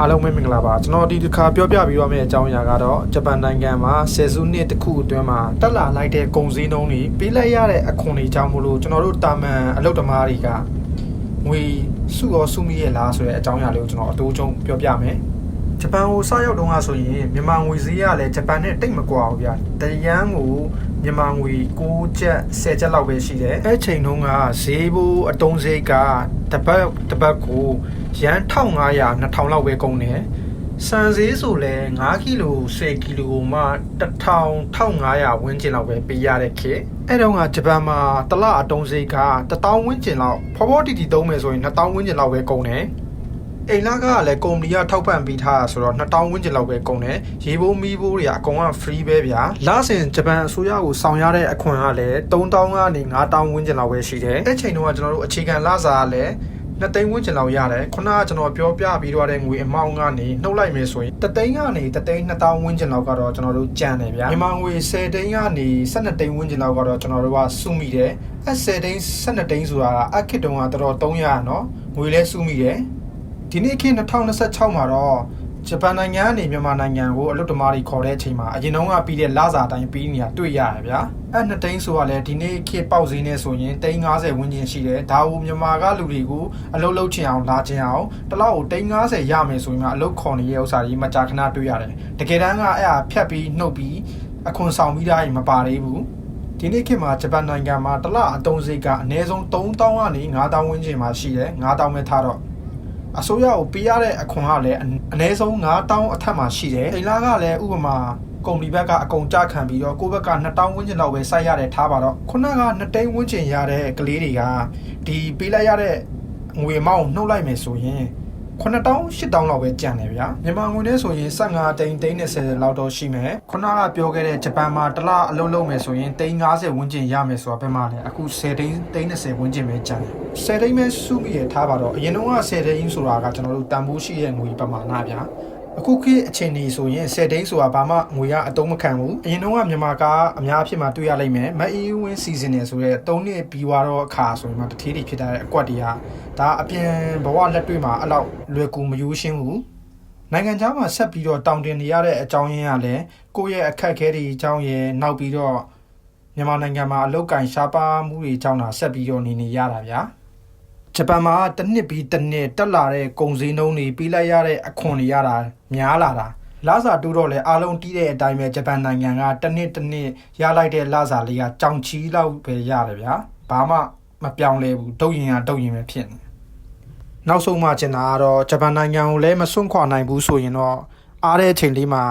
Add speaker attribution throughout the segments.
Speaker 1: အားလုံးပဲမင်္ဂလာပါကျွန်တော်ဒီတစ်ခါပြောပြပြီးတော့မယ့်အကြောင်းအရာကတော့ဂျပန်နိုင်ငံမှာဆယ်စုနှစ်တစ်ခုအတွင်းမှာတက်လာလိုက်တဲ့ကုန်စည်နှုန်းတွေပေးလိုက်ရတဲ့အခွန်တွေကြောင့်မို့လို့ကျွန်တော်တို့တာမန်အလုပ်သမားတွေကငွေစုရောစုမိရဲ့လားဆိုတဲ့အကြောင်းအရာလေးကိုကျွန်တော်အတိုးချုံပြောပြမယ်ဂျပန်ကိုစရောက်တော့ဆိုရင်မြန်မာငွေဈေးကလည်းဂျပန်နဲ့တိတ်မကွာဘူးဗျာတရန်ကိုမြန်မာငွေ6ကျပ်10ကျပ်လောက်ပဲရှိတယ်အဲ့ချိန်တုန်းကဈေးဘိုးအတုံးဈေးကတပတ်ကိုရန်1500 2000လောက်ပဲကုန်တယ်စံဈေးဆိုလဲ5ကီလို10ကီလိုမှ1000 1500ဝန်းကျင်လောက်ပဲပေးရတဲ့ခေတ်အဲ့တော့ကဂျပန်မှာတလအတုံးဈေးက1000ဝန်းကျင်လောက်ဖော်ဖော်တီတီသုံးမယ်ဆိုရင်2000ဝန်းကျင်လောက်ပဲကုန်တယ်အိမ်လာကလည်းကုမ္ပဏီကထောက်ပံ့ပေးထားဆိုတော့2000ဝန်းကျင်လောက်ပဲကုန်တယ်ရေဘိုးမီးဘိုးတွေကအကုန်က free ပဲဗျာလစဉ်ဂျပန်အစိုးရကိုဆောင်ရတဲ့အခွန်ကလည်း3000ကနေ5000ဝန်းကျင်လောက်ပဲရှိတယ်အဲ့ချိန်တုန်းကကျွန်တော်တို့အခြေခံလစာကလည်း2သိန်းဝန်းကျင်လောက်ရတယ်ခုနကကျွန်တော်ပြောပြပြီးတော့တဲ့ငွေအမောင်းကနေနှုတ်လိုက်မယ်ဆိုရင်3သိန်းကနေ3သိန်း2000ဝန်းကျင်လောက်ကတော့ကျွန်တော်တို့ကြံတယ်ဗျာမြန်မာငွေ10သိန်းကနေ12သိန်းဝန်းကျင်လောက်ကတော့ကျွန်တော်တို့ကစုမိတယ်အဲ့10သိန်း12သိန်းဆိုတာအခေတ်တုန်းကတော်တော်300နော်ငွေလဲစုမိတယ်ဒီနေ့ခေတ်2026မှာတော့ဂျပန်နိုင်ငံကနေမြန်မာနိုင်ငံကိုအလုပ်သမားတွေခေါ်တဲ့အချိန်မှာအရင်တုန်းကပြီးတဲ့လစာတိုင်းပြီးနေတာတွေ့ရတယ်ဗျာအဲ့2သိန်းဆိုတာလည်းဒီနေ့ခေတ်ပေါက်ဈေးနဲ့ဆိုရင်350ဝန်းကျင်ရှိတယ်ဒါကိုမြန်မာကလူတွေကိုအလုပ်လုပ်ချင်အောင်လာချင်အောင်တစ်လောက်ကို350ရမယ်ဆိုရင်မှအလုပ်ခေါ်နေတဲ့ဥစ္စာတွေမကြာခဏတွေ့ရတယ်တကယ်တမ်းကအဲ့ဟာဖြတ်ပြီးနှုတ်ပြီးအခွန်ဆောင်ပြီးသားရင်မပါသေးဘူးဒီနေ့ခေတ်မှာဂျပန်နိုင်ငံမှာတစ်လအတုံးဈေးကအနည်းဆုံး3000ကနေ5000ဝန်းကျင်မှာရှိတယ်5000ပဲထားတော့အစိုးရကိုပေးရတဲ့အခွန်ကလည်းအနည်းဆုံး9000အထက်မှာရှိတယ်အိမ်လာကလည်းဥပမာကုမ္ပဏီဘက်ကအကုန်ကြခံပြီးတော့ကိုယ့်ဘက်က2000ဝန်းကျင်လောက်ပဲစိုက်ရတယ်ထားပါတော့ခုနက2သိန်းဝန်းကျင်ရတဲ့ကလေးတွေကဒီပေးလိုက်ရတဲ့ငွေအမောင်းနှုတ်လိုက်မယ်ဆိုရင်9000 8000လောက်ပဲကျန်တယ်ဗျာမြန်မာငွေနဲ့ဆိုရင်15သိန်း30လောက်တော့ရှိမယ်ခုနကပြောခဲ့တဲ့ဂျပန်မှာတစ်လအလုပ်လုပ်မယ်ဆိုရင်350ဝန်းကျင်ရမယ်ဆိုတာဘယ်မှာလဲအခု10သိန်း30ဝန်းကျင်ပဲကျန်တယ်10သိန်းပဲစုမိရထားပါတော့အရင်တုန်းက10သိန်းဆိုတာကကျွန်တော်တို့တန်ဖိုးရှိတဲ့ငွေပမာဏဗျာအခုခေတ်အချိန်ကြီးဆိုရင်10သိန်းဆိုတာဘာမှငွေကအတုံးမခံဘူးအရင်တုန်းကမြန်မာကအများအဖြစ်မှာတွေ့ရလိမ့်မယ်မအီးဝင်းစီဇန်နယ်ဆိုတဲ့3နှစ်ပြီးသွားတော့အခါဆိုရင်မှတထေးတွေဖြစ်တဲ့အကွက်တွေကဒါအပြင်ဘဝလက်တွေ့မှာအဲ့လောက်လွယ်ကူမယူရှင်းဘူးနိုင်ငံခြားမှာဆက်ပြီးတော့တောင်းတင်နေရတဲ့အကြောင်းရင်းကလည်းကိုယ့်ရဲ့အခက်အခဲတွေအကြောင်းရယ်နောက်ပြီးတော့မြန်မာနိုင်ငံမှာအလုပ်ကိုင်ရှားပါမှုတွေအကြောင်းတာဆက်ပြီးတော့နေရတာဗျာဂျပန်မှာတစ်နှစ်ပြီးတစ်နှစ်တက်လာတဲ့ကုန်စည်နှုန်းတွေပြီးလိုက်ရတဲ့အခွန်တွေရတာများလာတာလစာတိုးတော့လဲအားလုံးတီးတဲ့အတိုင်းပဲဂျပန်နိုင်ငံကတစ်နှစ်ရလိုက်တဲ့လစာလေးကကြောင်ချီလောက်ပဲရတယ်ဗျာဘာမှမပြောင်းလဲဘူးဒုတ်ရင်ပဲဖြစ်နေနောက်ဆုံးမှကျင်တာကတော့ဂျပန်နိုင်ငံကိုလည်းမစွန့်ခွာနိုင်ဘူးဆိုရင်တော့အားတဲ့အချိန်လေးမှာ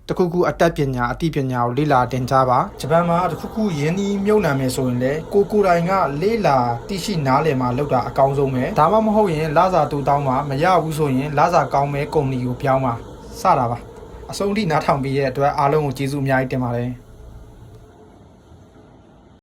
Speaker 1: တခုခုအတတ်ပညာအသိပညာကိုလေ့လာတင်ကြားပါဂျပန်မှာတခုခုယင်းဒီမြုပ်နှံမယ်ဆိုရင်လည်းကိုတိုင်ကလေ့လာသိရှိနားလည်မှလုပ်တာအကောင်းဆုံးပဲဒါမှမဟုတ်ရင်လစာတူတောင်းမှမရဘူးဆိုရင်လစာကောင်းမဲ့ကုမ္ပဏီကိုပြောင်းပါစတာပါအဆုံးထိနားထောင်ပြီးရဲ့အတွက်အားလုံးကိုကျေးဇူးအများကြီးတင်ပါတယ်